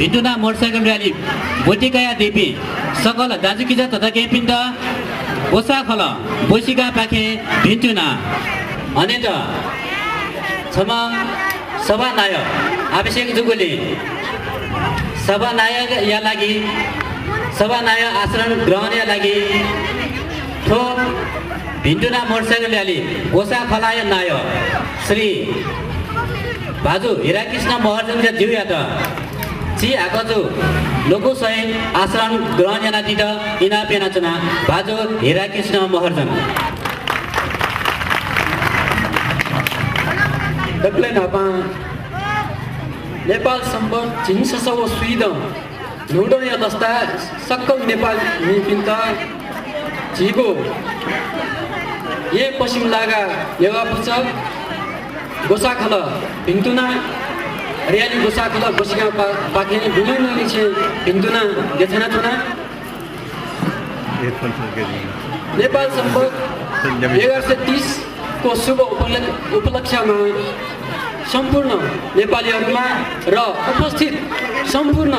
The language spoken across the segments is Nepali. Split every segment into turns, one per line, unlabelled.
भिन्टुना मोटरसाइकल र्याली बोटिकाया देवी सकल दाजुकिजा तथा केपिन्द ओसाखल बोसिका पाखे भिन्टुना अनेत क्षमा सभानायक अभिषेक जुगुले सभानायक या लागि सभानायक आश्रम ग्रहण या लागि थो भिन्टुना मोटरसाइकल र्याली ओसाखलाय नायक श्री बाजु हिराकृष्ण महर्जन ज्यू यात ची आगजु लोको सही आश्रम ग्रहण याना दिद इना पेना चना बाजु हिराकृष्ण महर्जन
दक्ले नापा नेपाल सम्बन्ध जिन्ससव सुइद नौडो या दस्ता सक्कल नेपाल निपिन्ता जीगो ये पश्चिम लागा लेवा पुचक गोसाखल भिन्टुना रियाली गोसाखल गोसिका पाखेनी बुलैन लिछे भिन्टुना देथना थुना नेपाल सम्बन्ध 1130 को शुभ उपलक्ष्यमा सम्पूर्ण नेपालीहरुमा र उपस्थित सम्पूर्ण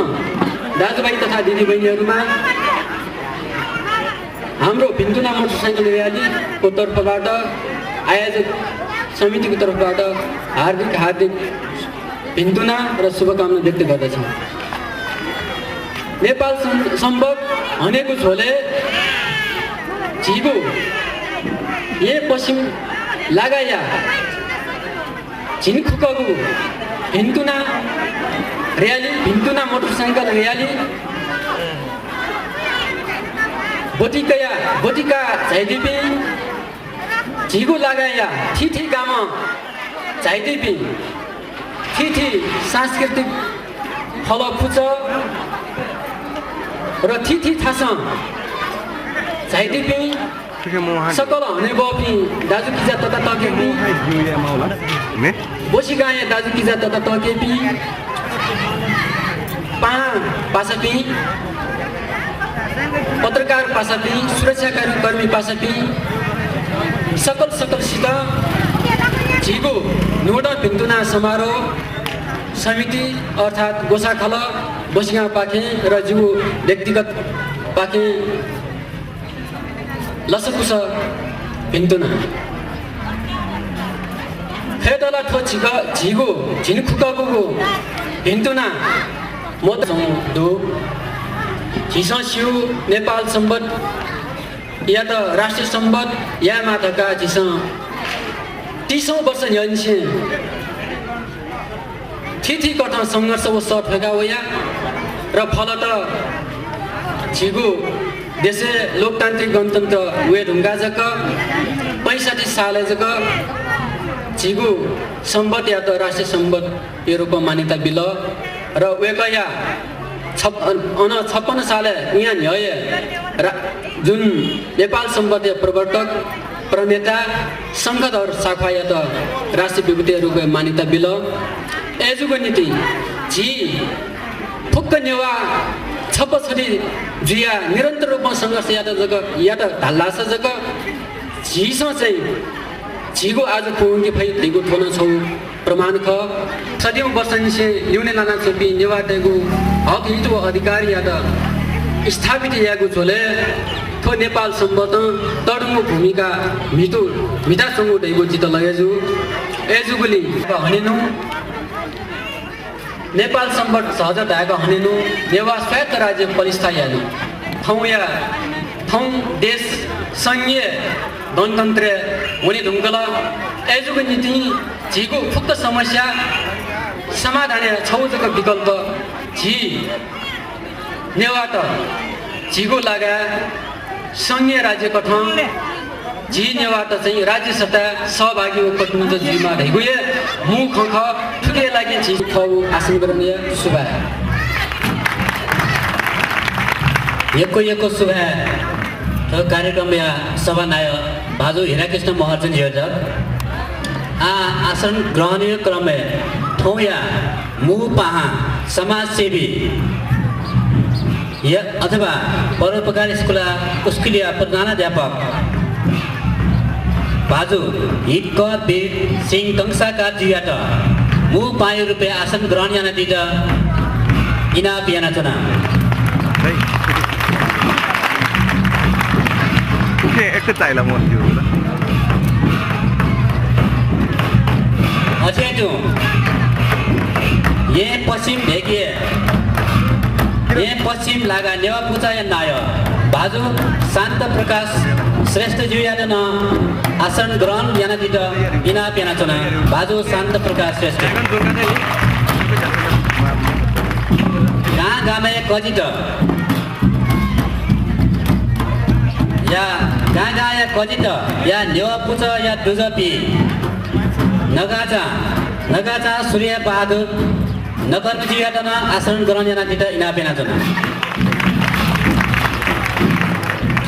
दाजुभाइ तथा दिदीबहिनीहरुमा हाम्रो भिन्टुना मोटरसाइकल र्यालीको तर्फबाट आयोजक समितिको तर्फबाट हार्दिक भिन्तुना र शुभकामना व्यक्त गर्दछौँ। नेपाल सम्भव भनेको झोले झिगो ये पश्चिम लगाया झिनखुकगु भिन्तुना र्याली भिन्तुना मोटरसाइकल र्याली बोटिका झाइदिपी झिगो लगाया थिथि गाम झाइदिपी थिथि सांस्कृतिक फलफुच र थिथि थास झाइदिपी सकल हने बपी दाजु किजा तथा तकेपी बोसिगाए दाजु किजा तथा तकेपी पासपी पत्रकार पासपी सुरक्षाकर्मी पासपी सकलसित झिगो नोडा भिन्तुना समारोह समिति अर्थात् गोसाखल बोसिगाउँ पाखे र जिगो व्यक्तिगत पाखे लसकुस भिन्तुना फेदला ठो झिगो झिनखुकगु भिन्तुना दो झिसस्यु नेपाल सम्बत या त राष्ट्रिय सम्बत या माथका झिस 30औं वर्ष यन्से थिथि कठ सङ्घर्ष व सफेका वया र फलत झिगो देशे लोकतान्त्रिक गणतन्त्र वे ढुङ्गा जक 65 साल जक झिगो सम्बत या त राष्ट्रिय सम्बत यो रूपमा मान्यता बिल र वेकया 56 साल यहाँ न्याय जुन नेपाल सम्बत प्रवर्तक प्रणेता सङ्घधर शाखा या त राष्ट्रिय विभूति रूपमा मान्यता बिल एजुको नीति झी फुक्क नेवा छपछडी जुया निरन्तर रूपमा सङ्घर्ष या त धाल्लास जग झीस चाहिँ झीको आज पुङ्गी फै धैगो थोन छौ प्रमाण ख सदियौं वर्षनिसे न्यूने नाना चोपी नेवाटेगु हक हितो अधिकार या त स्थापित यागु झोले थो नेपाल सम्बत तडुङो भूमिका मिता चंगु दैगो चित लगेजु एजुगुली हनेनु नेपाल सम्बत सहज धाएको हनेनु नेवा स्वायत्त राज्य परिस्थायी यालु थौं देश संघीय गणतन्त्र हुने ढुङ्गल एजुको नीति झीको फुक्त समस्या समाधान छौजको विकल्प झी नेवा त झीको लगा संघीय राज्य कठन झी नेवा त चाहिँ राज्य सत्ता सहभागी प्रतिनिधित्व झीमा ढैगुए मुख ख ठुके लागि झी खौ आसन गर्ने सुभा
एको सुभा तो कार्यक्रम या सभा नाय भाजु हिराकृष्ण महर्जन योजक आसन ग्रहणीय क्रम ठौया मुपाहा समाजसेवी या अथवा परोपकारी स्कुलिया प्रधानाध्यापक भाजु हिटक बीर सिंह कंसाका जियाट मु पायो रुपियाँ आसन ग्रहण याना दिट इना पियाना चना
एक चाइला मोती होला
अझै जो ये पश्चिम भेगिए ये पश्चिम लागा नेवा पूजा या नाय भाजु शान्त प्रकाश श्रेष्ठ ज्यू यादन आसन ग्रहण याना दिट इना पेना चना भाजु शान्त प्रकाश श्रेष्ठ गामे कजिट या गागा या कजिट या नेवा पूजा या दुजपी नगाचा सूर्य बहादुर नगर जियादन आसन ग्रहण याना दिट इना पेना चना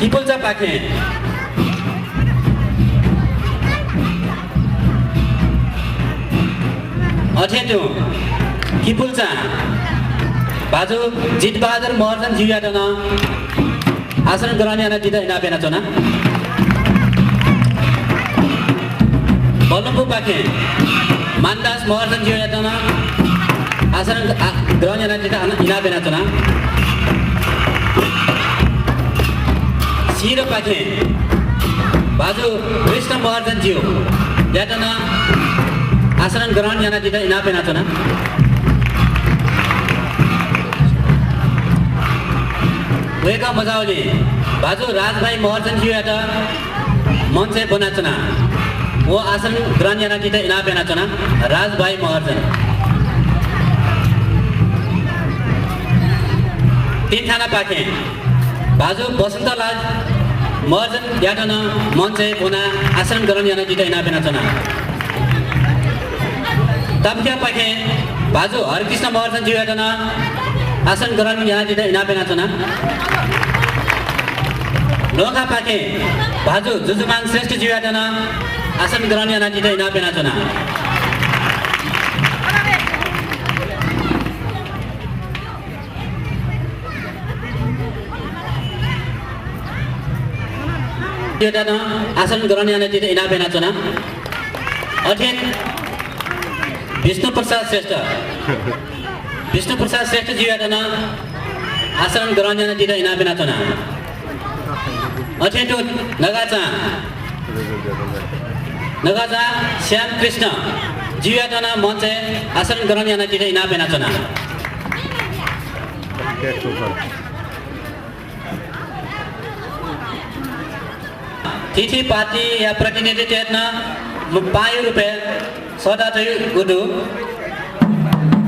किपुलचा पाखे अठेटो किपुलचा बाजु जित बहादुर महर्जन जियादन आसन ग्रहण याना दिट इना पेना चना बलम्बु पाखे मानदास महर्जन जियादन आसन ग्रहण याना दिट इना पेना चना सिर पाखे बाजु कृष्ण महर्जन ज्यू यादन आसन ग्रहण याना दिट इना पेना चना वेका मजावली बाजू राजभाई महर्जन जीवाट मञ्चे बनाचना वो आसन ग्रहण याना जिते इना बेनाचना राजभाई महर्जन तीन थाना पाखे बाजू बसन्तलाल महर्जन याटन मञ्चे बना आसन ग्रहण याना जिते इना बेनाचना तबक्या पाखे बाजू हरकृष्ण महर्जन जीवाटन आसन ग्रहण याना जिते इना बेनाचना नोखा पाखे बाजू जुजुमान श्रेष्ठ जीवाटन आसन ग्रहण याना जिते इना बेनाचना आसन ग्रहण याना जिते इना बेनाचना अठेन विष्णु प्रसाद श्रेष्ठ जीवाटन आसन ग्रहण याना जिते इना बेनाचना अठेटो नगाचा श्याम कृष्ण जीवाटन मञ्चे आसन ग्रहण याना जिते इना बेनाचना तिथि पार्टी या प्रतिनिधि टेट्न ₹5 सदा गुडु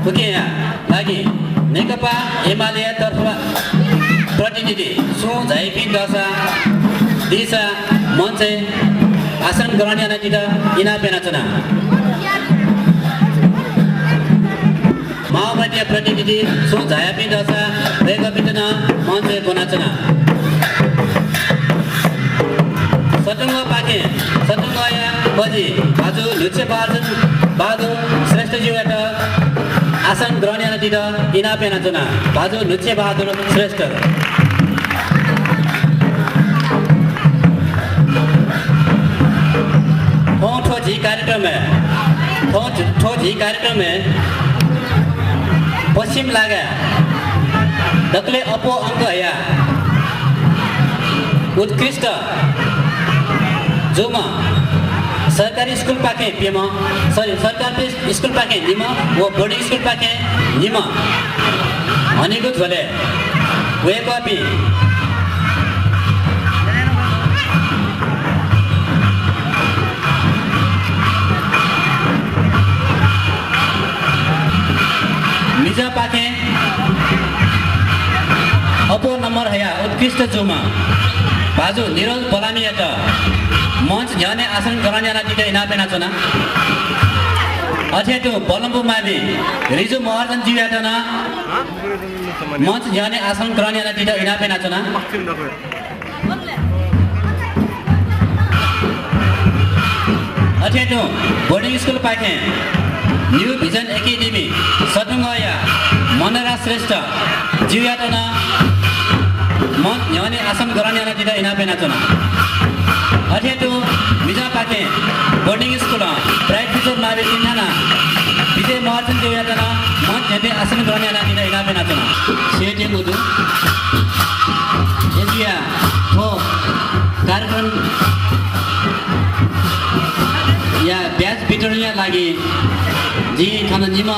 पुकिया लागि नेकपा एमाले तर्फ प्रतिनिधि सु झाइपी दशा दिशा मञ्चे आसन ग्रहण याना जिते इना बेनाचना माओवादी प्रतिनिधि सु झाइपी दशा रेगपिटन मञ्चे बनाचना सतुङ्ग पाखे सतुङ्गया बजी बाजु लुच्छे बहादुर श्रेष्ठ जीवाट आसन ग्रहण याना जिते इना बेनाचना बाजु लुच्छे बहादुर श्रेष्ठ ठोझी कार्यक्रम में पश्चिम लागा दक्ले अपो अंक या उत्कृष्ट जोमा सरकारी स्कूल पाके पिएमा सरकारी स्कूल पाके निमा वो बोर्डिंग स्कूल पाके निमा अनेको झोले वे कपी मिजा पाके अपो नंबर हया उत्कृष्ट जोमा बाजू निरोज बलामी यात मञ्च झ्याने आसन ग्रहण याना जिते इना बेनाचना अठेटो बलम्बु मावि रिजु महर्जन जीवाटन मञ्च झ्याने आसन ग्रहण याना जिते इना बेनाचना अठेटो बोर्डिङ स्कुल पाखे न्यू भिजन एकाडेमी सतुङ्गया मनरा श्रेष्ठ जीवाटन मञ्च झ्याने आसन ग्रहण याना जिते इना बेनाचना अठेटो मिजा पाखे बोर्डिङ स्कुल प्राइड टिचर मावि तिनजना विजय महर्जन जीवाटन मञ्च झ्याने आसन ग्रहण याना जिते इना बेनाचना सेटे मुदु एजिया हो कार्यक्रम या ब्याज वितरण लागि जी खाना निमा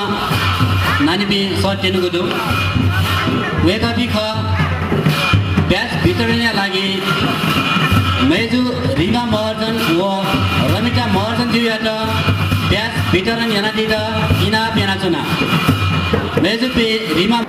नानीबी सर टेनुगुदु वेकाबी ख ब्याज वितरण लागि मेजु रिमा महर्जन व रमिता महर्जन जीवाट ब्याज वितरण याना जिते इना बेनाचना मेजु पे रिमा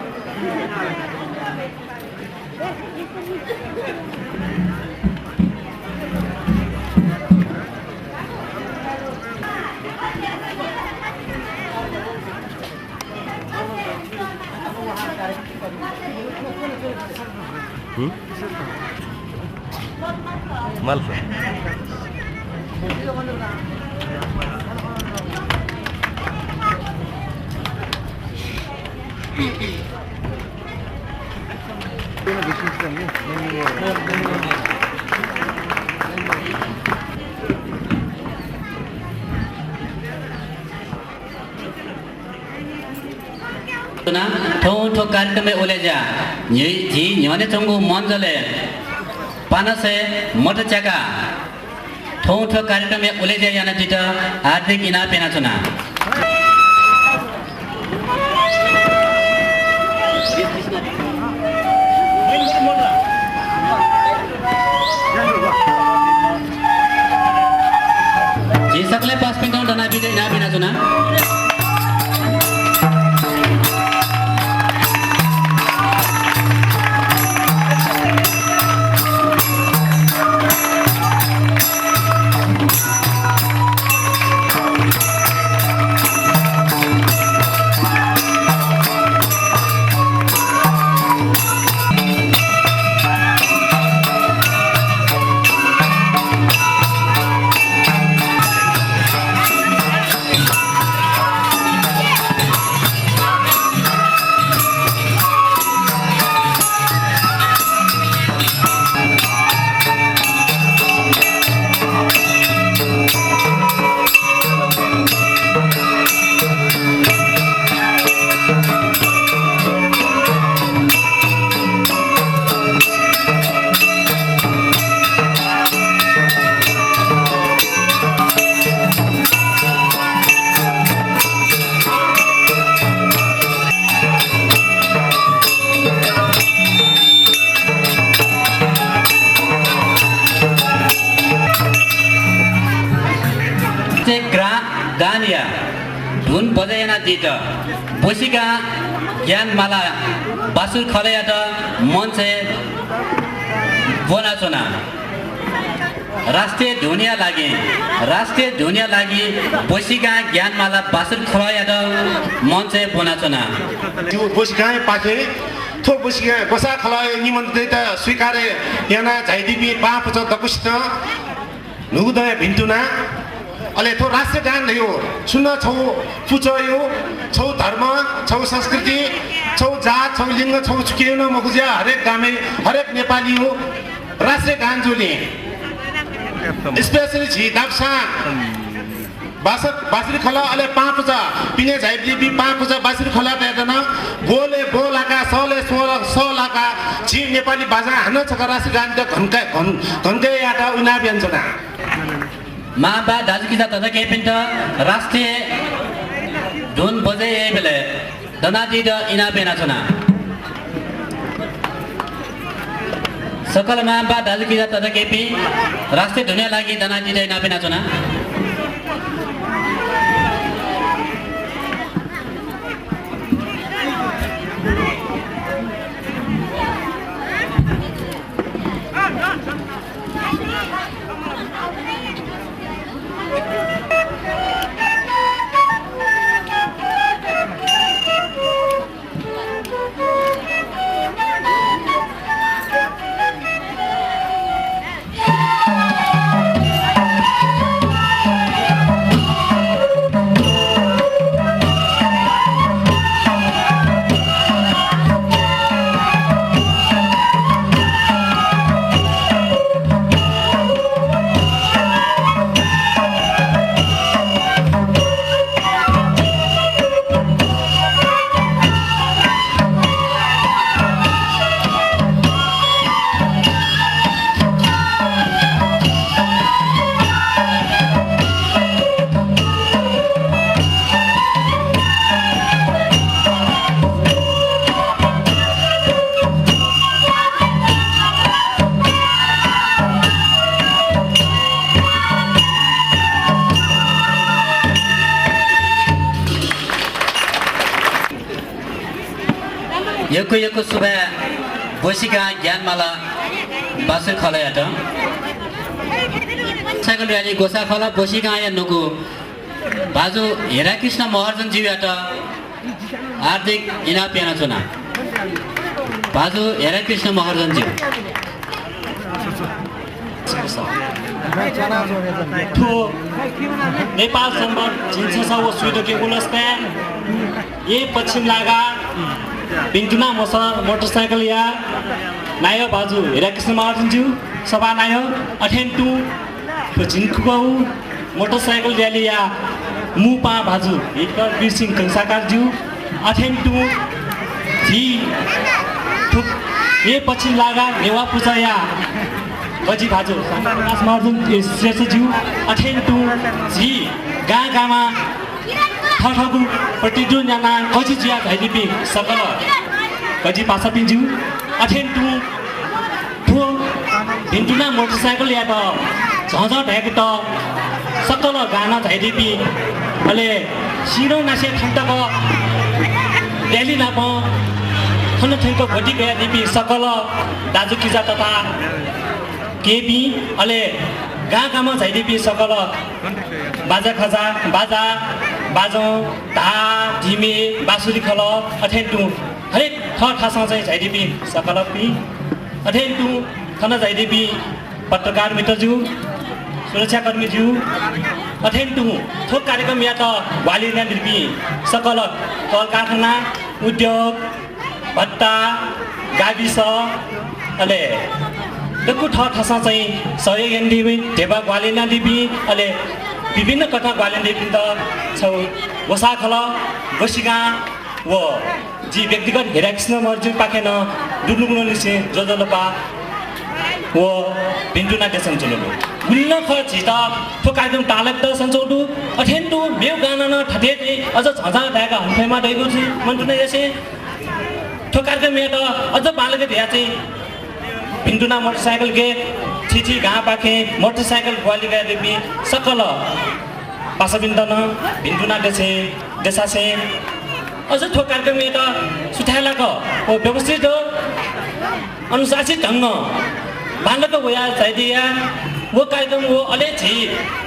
Malsa.
ठो कार्यक्रम में ओले जा जी न्योने चंगु मंजले पानसे मटचका ठो कार्यक्रम में ओले जा याना जिते हार्दिक इना पेनाचना बजायना दिट बोसिका ज्ञान माला बासुर खलयाट मन से बोना चुना राष्ट्रिय धुनिया लागि बोसिका ज्ञान माला बासुर खलयाट मन से बोना चुना
बोसिका पाखे थो बोसिका गोसा खलाय निमन्त्रित स्वीकारे याना झाइदिपी पाप च दकुष्ट नुगुदय भिन्टुना अले थो राष्ट्रिय गान हो सुन्न छौ पुचयो छौ धर्म छौ संस्कृति छौ जात छौ लिङ्ग छौ चुकियो न मखुजिया हरेक गामे हरेक नेपाली हो राष्ट्रिय गान जोले स्पेशली झी दाप्सान बासुरी खला अले पाँच पिने झाइबी पाँच बासुरी खला बेदना बोले बोलाका सले सोलाका झी नेपाली भाषा हान छका राष्ट्रिय गान त घन्के याटा उना व्यञ्जना
माबा दाजुकिजा तथा केही पनि त राष्ट्रिय धुन बजे बेले दनाजी द इना बेना छना सकल माबा दाजुकिजा तथा केही राष्ट्रिय धुन लागि दनाजी द इना बेना छना यको सुबह बोसिका ज्ञानमाला बासुर खलयाट साइकल र्याली गोसा खला बोसिका या नुगु बाजु हेराकृष्ण महर्जन जीवाट हार्दिक इना पेना चुना बाजु हेराकृष्ण महर्जन जीव
ठो नेपाल सम्बन्ध जिन्ससा व सुइदके उलस्पे ये पश्चिम लागा बिन्टुना मस मोटरसाइकल या नायो बाजु हेराकृष्ण महर्जनज्यू सभा नायो अठेन्टु झिन्कुगौ मोटरसाइकल र्याली या मुपा बाजु एक बिरसिंह कंसाकारज्यू अठेन्टु झी थुप ये पश्चिम लागा नेवा पूजा या गजी भाजु महर्जन श्रेष्ठज्यू अठेन्टु झी गामा ठगु प्रतिदुन जना कजी जिया धाइदिपि सकल कजी पासा पिन्जु अठेन्टु ठो भिन्टुना मोटरसाइकल या त झझ ढेक त सकल गाना धाइदिपि अले सिरो नासे ठन्टक र्याली नाप खन ठेनको घटी गया दिपि सकल दाजु किजा तथा केबी अले गामा झाइदिपि सकल बाजा खजा बाजा बाजौँ धा धिमे बाँसुरी खल अठेन्टु हरेक ठाउँसँग चाहिँ झाइदिपी सकलपी अठेन्टु खन झाइदिपी पत्रकार मित्रज्यू सुरक्षाकर्मीज्यू अठेन्टु थोक कार्यक्रम या त वालिना दिपी सकल कल कारखाना उद्योग भत्ता गाविस अले दक्कु ठाउँसँग चाहिँ सहयोग दिपी ढेबा वालिना दिपी अले विभिन्न कथा ग्वालियन त छौ वसाखल बसिगा व जी व्यक्तिगत हेराकृष्ण महर्जन पाखेन दुर्लुगुन निसे जोजलपा व बिन्दुना देशन चलनु गुल्ल खर्च त थो कार्यक्रम तालक त सञ्चौटु अठेन्टु मेउ गाना न ठथे अझ झझा दागा हुफेमा दैगु छु मन्टुना यसे थो कार्यक्रम या त अझ बालके ध्या चाहिँ बिन्दुना मोटरसाइकल के छिछि गा पाखे मोटरसाइकल ग्वालिका देवी सकल पासबिन्दन बिन्दुना देशे देशासे अझ ठो कार्यक्रम यता सुथालाको व्यवस्थित अनुशासित ढङ्ग बालको वया चाहिदिया वो कार्यक्रम वो अले छि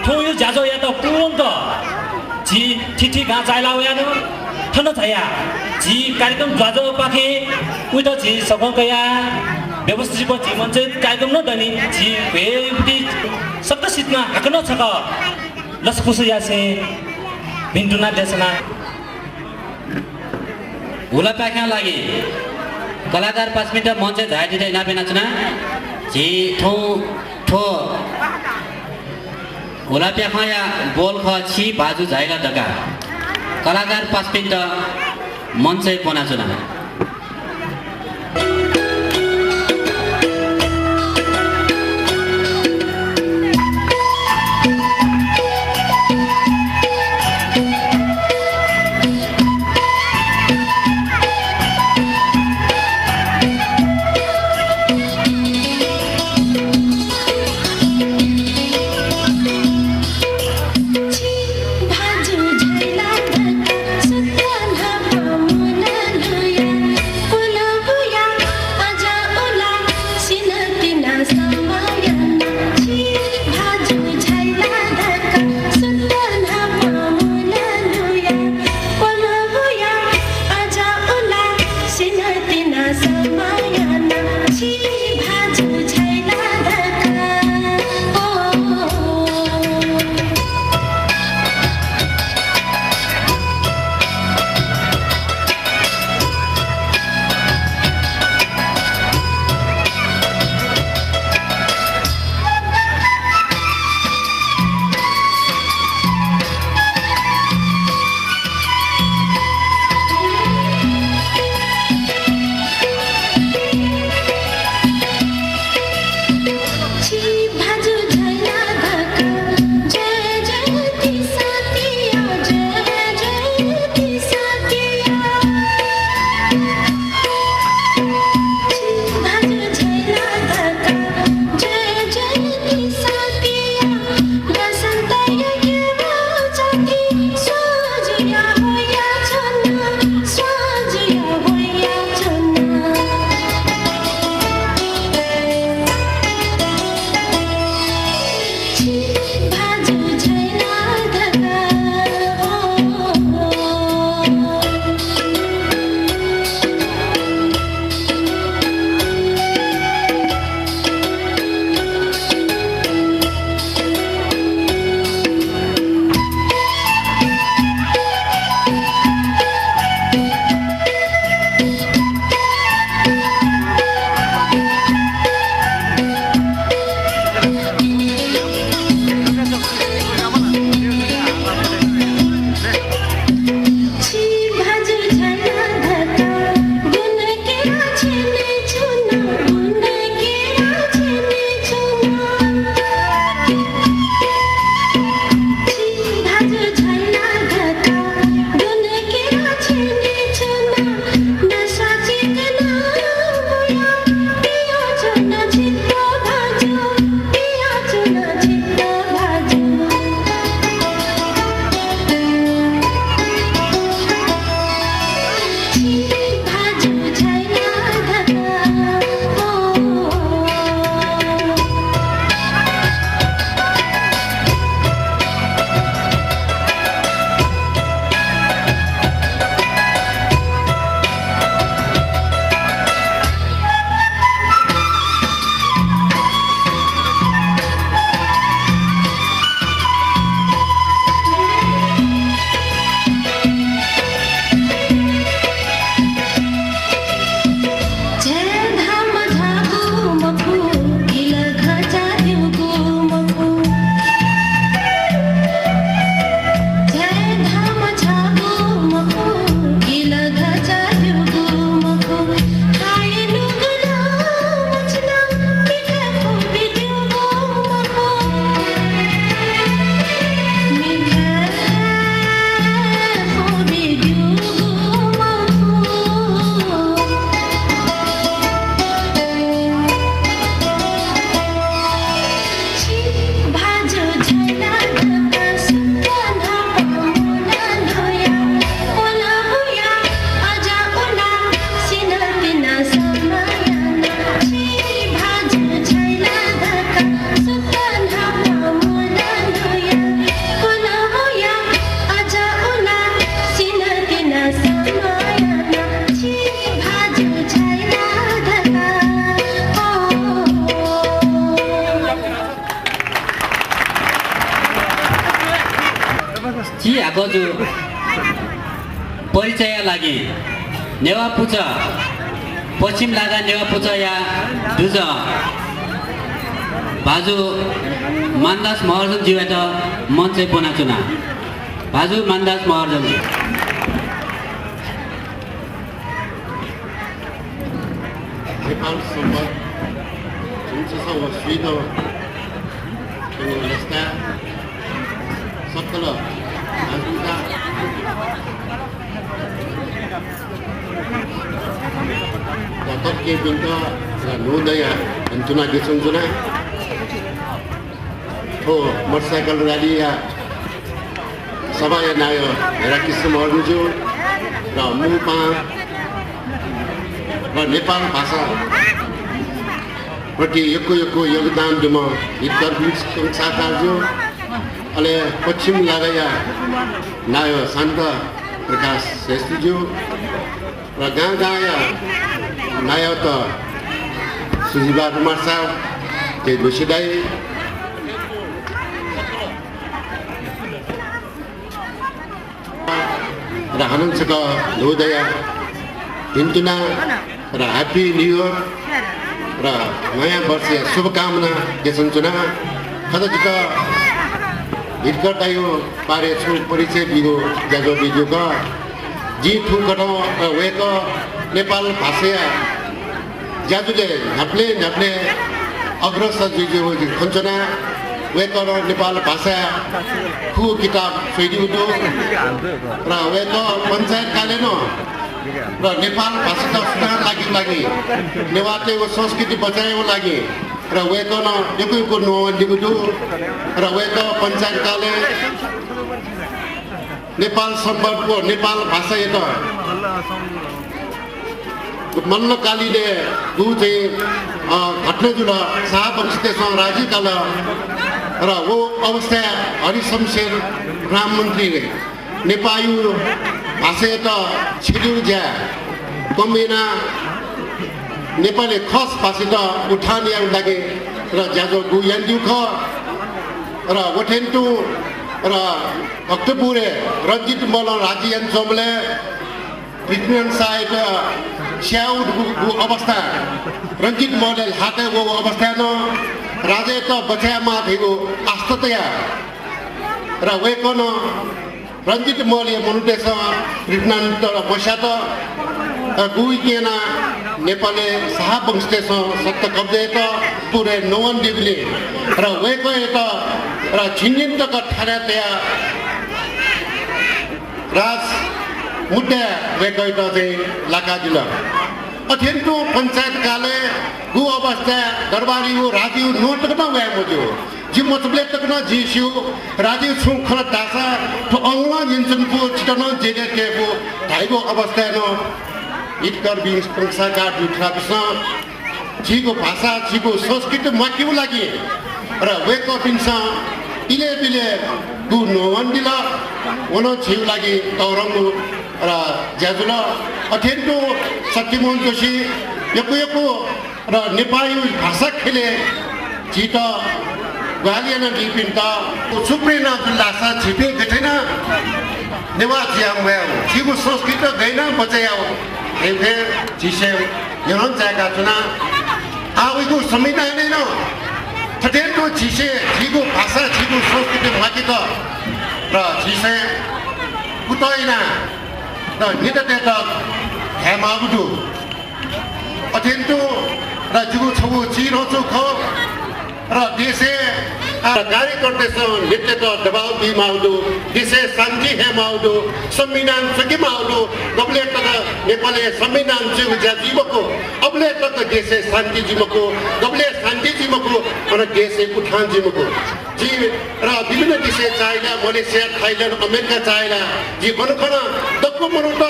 ठो यो जाजो या त पुरन्त जी ठिठी गा चाइला वया न ठन छया जी कार्यक्रम जाजो पाखे उत जी सकया व्यवस्थित जीवन चाहिँ कार्यक्रम न दनि जी वेटी सबै सिटमा हाक्न छक लसपुस यासे भिन्टुना देशना
हुला पाख्या लागि कलाकार 5 मिनट मञ्च झाइदिँदै नापेना छना जी ठो ठो हुला प्याखया बोल ख छि बाजु झाइला दका कलाकार 5 मिनट मञ्च पोना छना
भाजु झैला सुत्ता लापो मुना नया
ची आगोजु परिचय लागि नेवा पुच पश्चिम लागा नेवा पुच या दुज बाजु मानदास महर्जन जीवाट मञ्च बनाचुना बाजु मानदास महर्जन
नेपाल सम्बन्ध जुनसँग सुविधा व्यवस्था सकल आजीविका तत्के बिन्द नोदय भिन्तुना गिचुना हो मोटरसाइकल रैली या सभा या नायो हेरा किसिम अर्जुजु र मुपा र नेपाल भाषा प्रति यको योगदान जुम हितकर साथाजु अले पश्चिम लगाया नायो शान्त प्रकाश श्रेष्ठज्यू र गाया नायो त सुजीबा कुमार साहब के दोषीदाई र हनन्सका नवोदय हिन्तुना र ह्याप्पी न्यु इयर र नयाँ वर्ष शुभकामना देशुना खदजिक हिटकटायो पारे छु परिचय बिगो जाजो बिजुका जी ठु कट वेक नेपाल भाषा जाजुले झप्ले अग्रसर जिजो खञ्चना वेक नेपाल भाषा खु किताब फेरिउदो र वेक पञ्चायत कालेन र नेपाल भाषा सुधार लागि नेवारको संस्कृति बचाएको लागि र वेकन यको नोदिबुदु र वेक पञ्चायत काले नेपाल सम्बन्धको नेपाल भाषा एत मल्लकालीले दु चाहिँ घट्न जुल शाहवंशतेसँग राजीकाल र वो अवस्था हरिशमशेर ग्राम मन्त्रीले नेपाली भाषा त छिडुर ज्या कमेना नेपाली खस भाषा त उठान याउ लागे र ज्याजो गुयान्जु ख र वठेन्टु र भक्तपुरे रञ्जित मल राजियान चोमले विज्ञान साहेब स्याउ अवस्था रञ्जित मल हाते वो अवस्था न राजे त बचामा थियो आस्ततया र वेकन रञ्जित मौर्य मनुटेश कृष्णान्त बस्यात गुइकेना नेपाली शाहवंशतेश सत्य कब्जेत पुरे नवन दिगले र वेक एत र छिन्जिन्तक ठाड्यातया राज मुद्दा वेक एत चाहिँ लाकाजिल अथेन्टु पञ्चायत काले गु अवस्था दरबारी राजीव नोटक न व्या मुजो जी मतबले तक न जीसु राजीव सुखल दासा तो अंगला जिनसनको छिटन जेगे केको धाइगो अवस्था न इटकर बिस पंसाका जुठा बिस जीको भाषा जीको संस्कृति माकिउ लागि र वेक बिस इले बिले गु नोवन्दिल वन छिउ लागि तौरंगु र ज्याजुल अथेन्टु सत्यमोहन जोशी यको र नेपाली भाषा खेले जित गालियाना दिपिन्ता सुप्रिना जिल्लासा छिपे गथेन नेवा जियाम वे जिगु संस्कृत गैना बचायाउ हेभे जिसे यरन जागा चुना आउगु संविधान न थटेन्टु जिसे जिगु भाषा जिगु संस्कृति माकित र जिसे उतैना र नितते त हेमाबुदु अथेन्टु र जिगु छगु चिरो चोख र देशे कार्यकर्ता नृत्यको दबाव बिमाउदु देशे शान्ति हेमाउदु संविधान सकी माउदु कबले तक नेपाली संविधान चाहिँ जीवको अबले तक देशे शान्ति जीवको कबले शान्ति जीवको र देशे उठान जीवको जी र विभिन्न देशे चाहिला मलेसिया थाइल्यान्ड अमेरिका चाहिला जी मनखना दक्को मनुत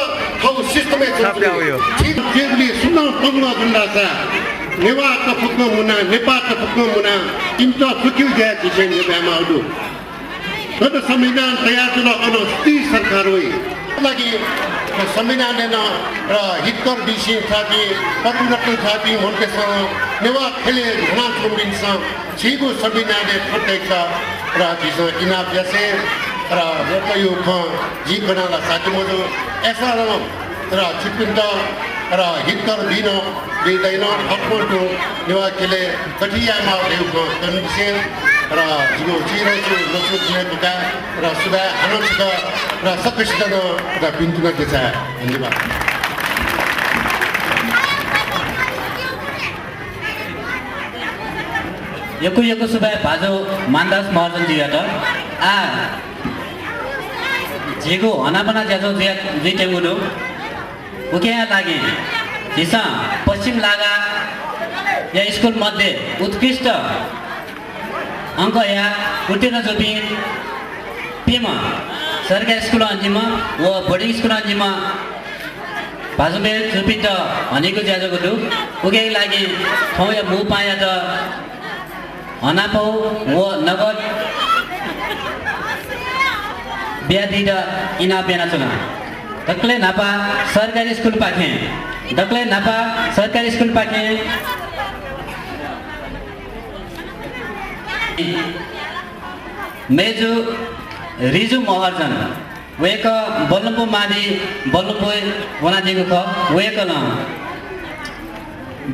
खौ सिस्टमै जी देशले सुन्न पग्न जुन्दासा नेवा त फुक्न मुना नेपाल त फुक्न मुना तिमता सुकिउ गया जिसे नेपालमा आउनु गत संविधान तयार जुल अनस्ति सरकार होइ लागि संविधान न र हितकर बिसी थापी पटुरत्न थापी मनकेसँग नेवा खेले घना सुम्बिन्छ छिगु संविधानले फटेछ र जिस इनाप जसे र यो जी बनाउन साथीहरू ऐसा र चिपिन्द र हितकर दिन दिँदैन हकमोटो निवाकीले कठियामा देउको कन्डिसन र जिगो चिरेछु नसु दिनेका र सुबा आनन्द र सकिस्त र बिन्तुमा के छ धन्यवाद
यको सुबा भाजो मानदास महर्जन जियाट आ जेगो हनाबना ज्याजो दुई टेङ्गुडु उकेया लागि हिसा पश्चिम लागा या स्कुल मध्ये उत्कृष्ट अङ्क या उत्तीर्ण जोपी पेमा सरकारी स्कुल अन्जिमा व बोर्डिङ स्कुल अन्जिमा भाजुबे जोपी त हनेको ज्याजोको दु उकेको लागि ठाउँ या मु पाया त हनापौ व नगद ब्यादी र इना बेना चुना दक्ले नापा सरकारी स्कुल पाखे दक्ले नापा सरकारी स्कुल पाखे मेजु रिजु महर्जन वेक बल्लम्बु मादी बल्लम्बु वनादिगु ख वेक न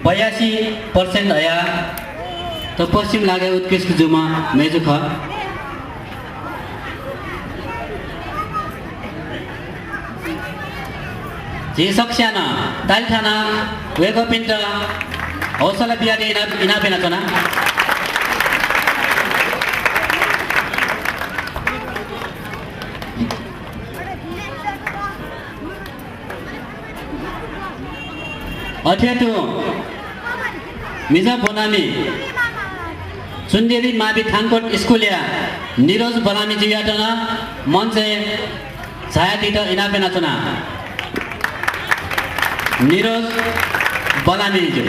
82% आया तो पश्चिम लागे उत्कृष्ट जुमा मेजु ख जी सक्स्याना तालथाना वेगो पिन्ट हौसला बियादी इना बेना चना अठेटु मिजा बोनामी सुन्देरी मावि थानकोट स्कुलिया निरोज बलामी जियाटना मञ्चे छायादित इना बेना चना निरोज बलामी जो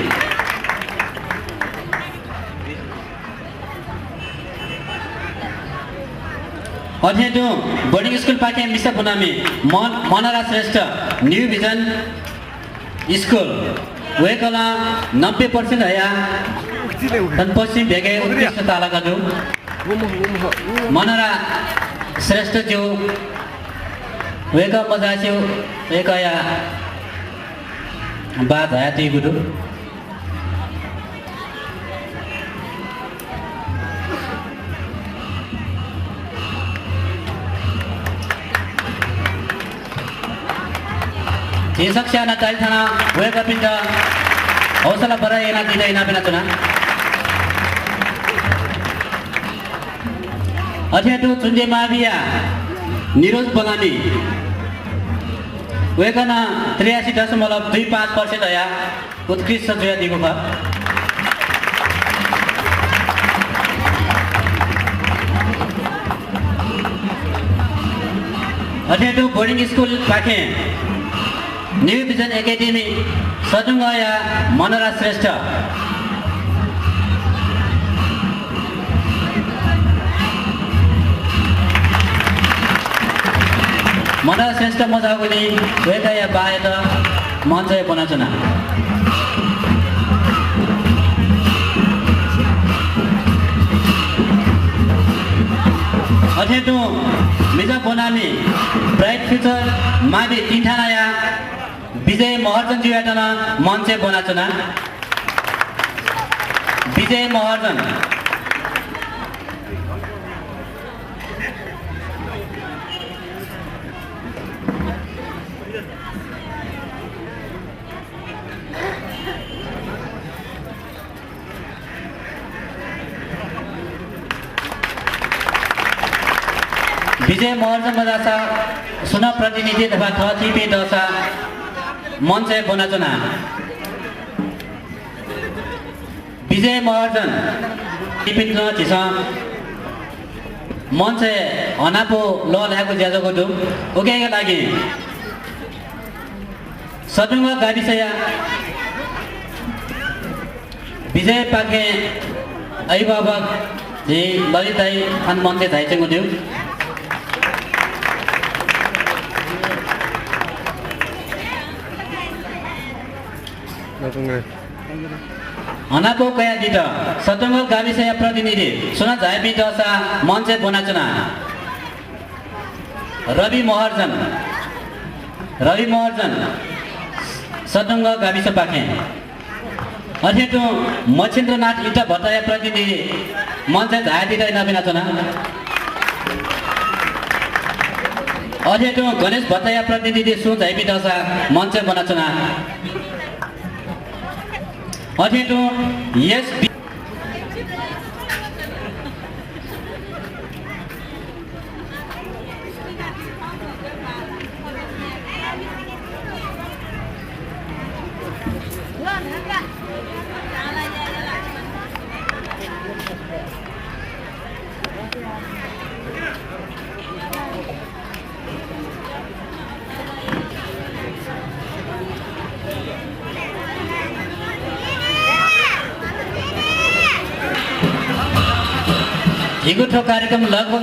अठेटु बोर्डिङ स्कुल पाखे मिसा बुनामी मनरा श्रेष्ठ न्यू भिजन स्कुल वेकला 90% हया तन पश्चिम भेगे उत्कृष्ट तालाका जो मनरा श्रेष्ठ जो वेक मजा जो वेकया बात है ती गुरु ये सक्ष्या ना ताई थाना वे कपिंदा हौसला बरा ये ना दिना इना बिना चुना अध्ययन तो चुंजे माविया निरोज बलानी वेगना 83.25% आया उत्कृष्ट जोया दिगो भा अध्ययन तो बोर्डिङ स्कुल पाखे न्यू भिजन एकेडेमी सजुङया मनरा श्रेष्ठ मनरा श्रेष्ठ मजागुली वेगया बायत मञ्च बनाचना अथेटु मिजा बोनामी ब्राइट फ्युचर मावि तिनठानाया विजय महर्जन जियाटना मञ्च बनाचना विजय महर्जन विजय महर्जन बजासा सुना प्रतिनिधि तथा थीपी दशा मञ्च बनाचना विजय महर्जन टिपिन चिसा मञ्च हनापो ल ल्याएको ज्याजोको दु ओकेका लागि सदुङ गाविसया विजय पाखे अभिभावक जे ललिताई खान मञ्च धाइचेको दिउ हनापो कया दिट सतङ्ग गाविसया प्रतिनिधि सुना झाइपी दशा मञ्च बनाचना रवि महर्जन सदुङ्ग गाविस पाखे अध्यक्ष मच्छिन्द्रनाथ इटा भट्टाय प्रतिनिधि मञ्च झायतिर नबिनाचना अध्यक्ष गणेश भट्टाय प्रतिनिधि सु झाइपी दशा मञ्च बनाचना अध्यक्ष यस हिगुठो कार्यक्रम लगभग